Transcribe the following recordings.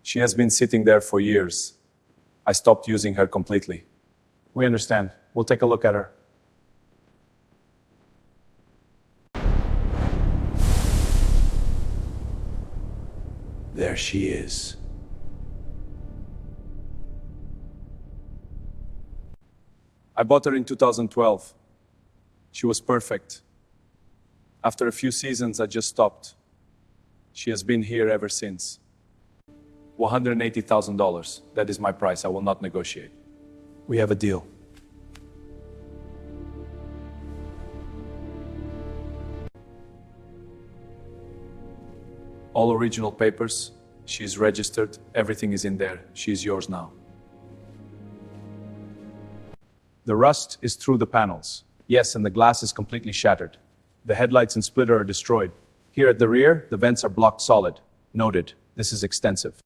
She has been sitting there for years. I stopped using her completely. We understand. We'll take a look at her. There she is. I bought her in 2012. She was perfect. After a few seasons, I just stopped. She has been here ever since. $180,000. That is my price. I will not negotiate. We have a deal. All original papers. She's registered. Everything is in there. She's yours now. The rust is through the panels. Yes, and the glass is completely shattered. The headlights and splitter are destroyed. Here at the rear, the vents are blocked solid. Noted. This is extensive.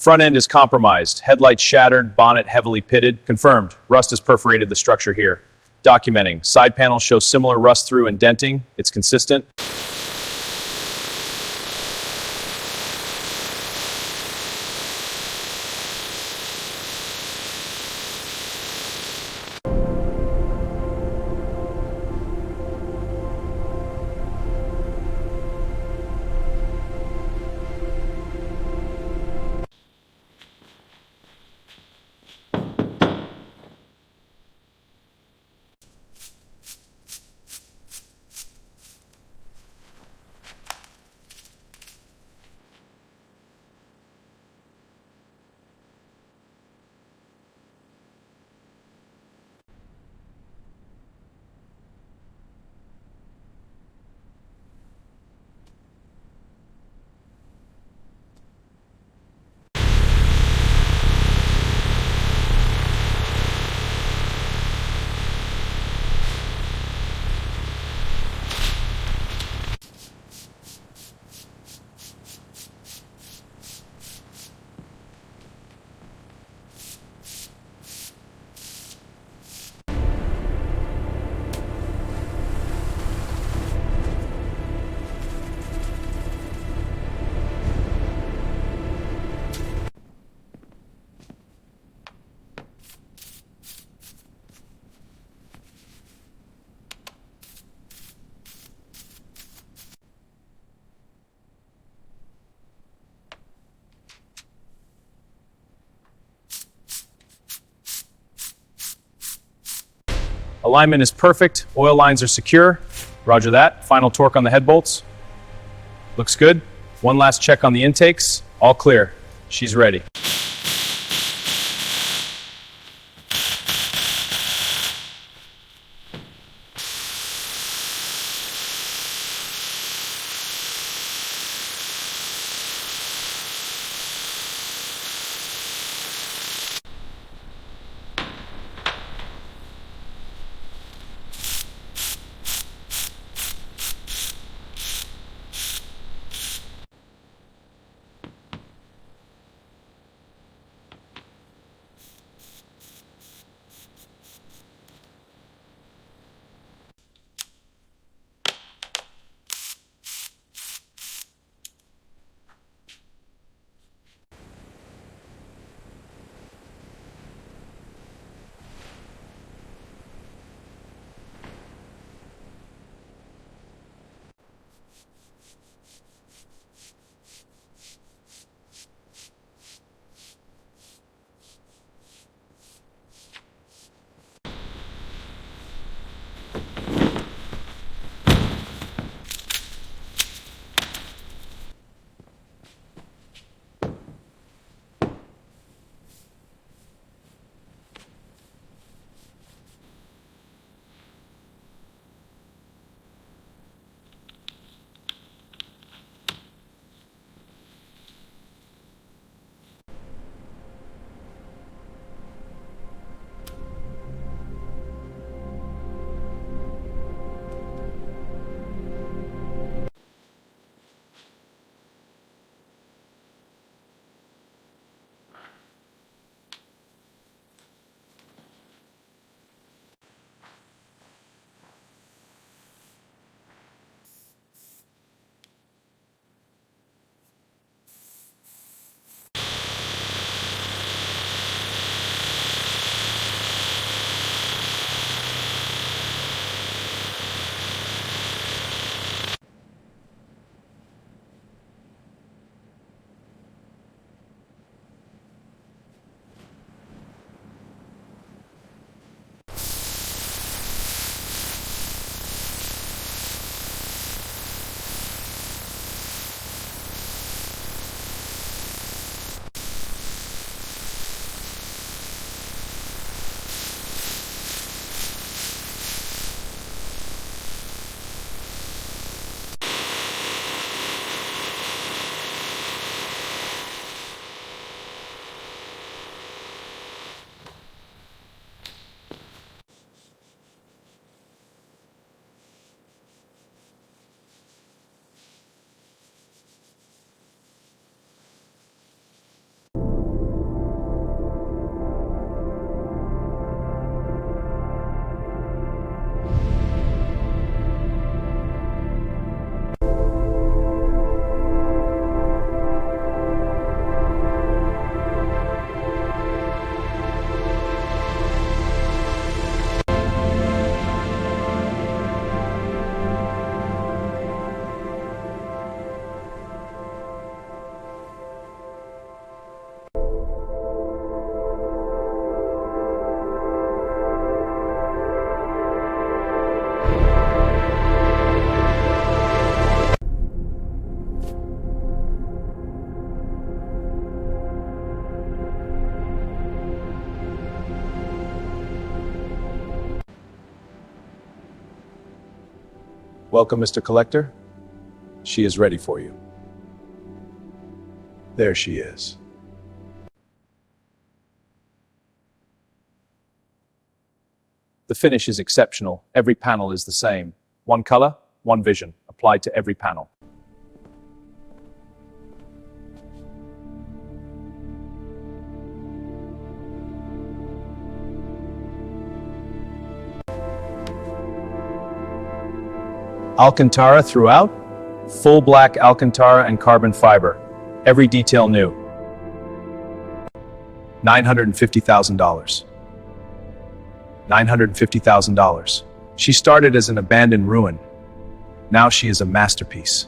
Front end is compromised. Headlights shattered. Bonnet heavily pitted. Confirmed. Rust has perforated the structure here. Documenting. Side panels show similar rust through and denting. It's consistent. Alignment is perfect. Oil lines are secure. Roger that. Final torque on the head bolts. Looks good. One last check on the intakes. All clear. She's ready. Welcome, Mr. Collector. She is ready for you. There she is. The finish is exceptional. Every panel is the same. One color, one vision, applied to every panel. Alcantara throughout, full black Alcantara and carbon fiber. Every detail new. $950,000. $950,000. She started as an abandoned ruin. Now she is a masterpiece.